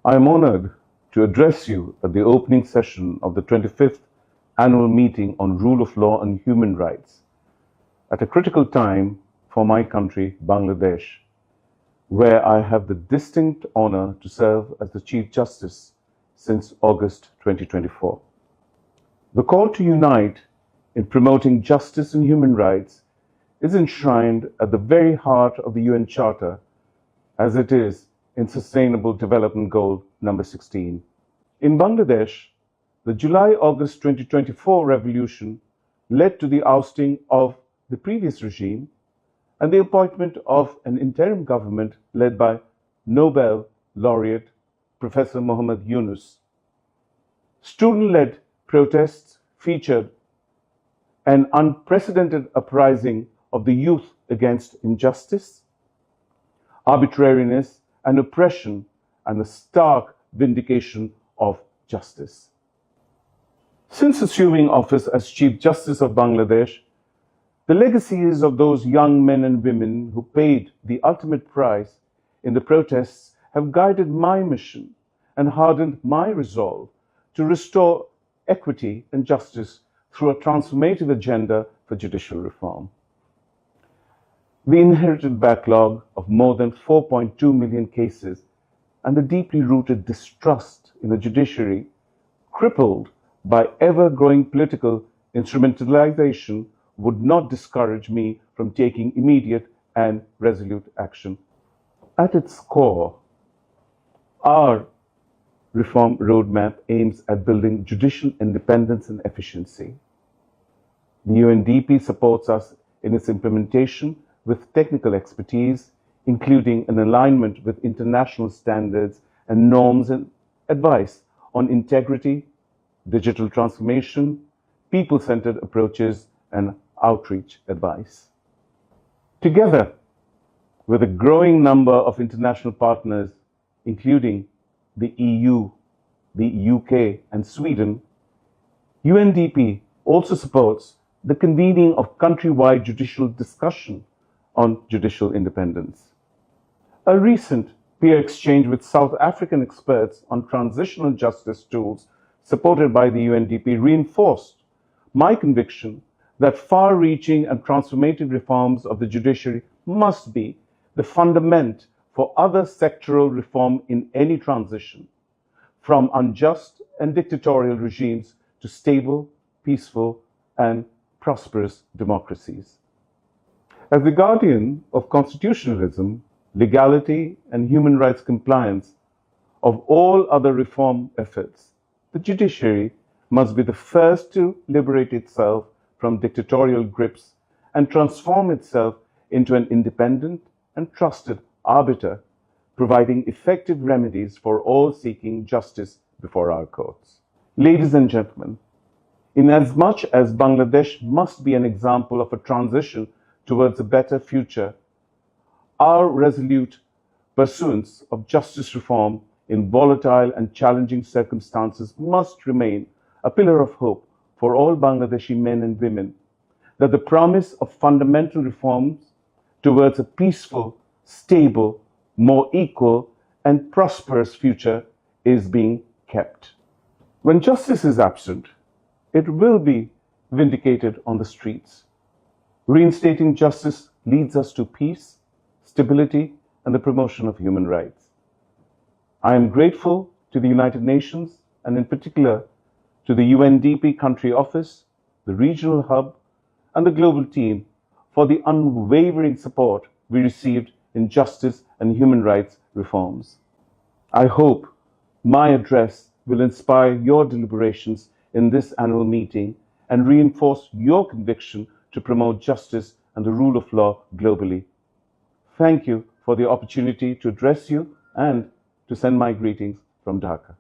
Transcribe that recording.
I am honored to address you at the opening session of the 25th Annual Meeting on Rule of Law and Human Rights at a critical time for my country, Bangladesh, where I have the distinct honor to serve as the Chief Justice since August 2024. The call to unite in promoting justice and human rights is enshrined at the very heart of the UN Charter, as it is in Sustainable Development Goal number 16. In Bangladesh, the July-August 2024 revolution led to the ousting of the previous regime and the appointment of an interim government led by Nobel laureate Professor Muhammad Yunus. Student-led protests featured an unprecedented uprising of the youth against injustice, arbitrariness, and oppression, and the stark vindication of justice. Since assuming office as Chief Justice of Bangladesh, the legacies of those young men and women who paid the ultimate price in the protests have guided my mission and hardened my resolve to restore equity and justice through a transformative agenda for judicial reform. The inherited backlog of more than 4.2 million cases and the deeply rooted distrust in the judiciary, crippled by ever-growing political instrumentalization, would not discourage me from taking immediate and resolute action. At its core, our reform roadmap aims at building judicial independence and efficiency. The UNDP supports us in its implementation with technical expertise, including an alignment with international standards and norms, and advice on integrity, digital transformation, people-centered approaches, and outreach advice. Together with a growing number of international partners, including the EU, the UK, and Sweden, UNDP also supports the convening of country-wide judicial discussion on judicial independence. A recent peer exchange with South African experts on transitional justice tools supported by the UNDP reinforced my conviction that far-reaching and transformative reforms of the judiciary must be the fundament for other sectoral reform in any transition, from unjust and dictatorial regimes to stable, peaceful, and prosperous democracies. As the guardian of constitutionalism, legality, and human rights compliance of all other reform efforts, the judiciary must be the first to liberate itself from dictatorial grips and transform itself into an independent and trusted arbiter, providing effective remedies for all seeking justice before our courts. Ladies and gentlemen, inasmuch as Bangladesh must be an example of a transition towards a better future, our resolute pursuance of justice reform in volatile and challenging circumstances must remain a pillar of hope for all Bangladeshi men and women, that the promise of fundamental reforms towards a peaceful, stable, more equal, and prosperous future is being kept. When justice is absent, it will be vindicated on the streets. Reinstating justice leads us to peace, stability, and the promotion of human rights. I am grateful to the United Nations, and in particular to the UNDP Country Office, the Regional Hub, and the Global Team for the unwavering support we received in justice and human rights reforms. I hope my address will inspire your deliberations in this annual meeting and reinforce your conviction to promote justice and the rule of law globally. Thank you for the opportunity to address you and to send my greetings from Dhaka.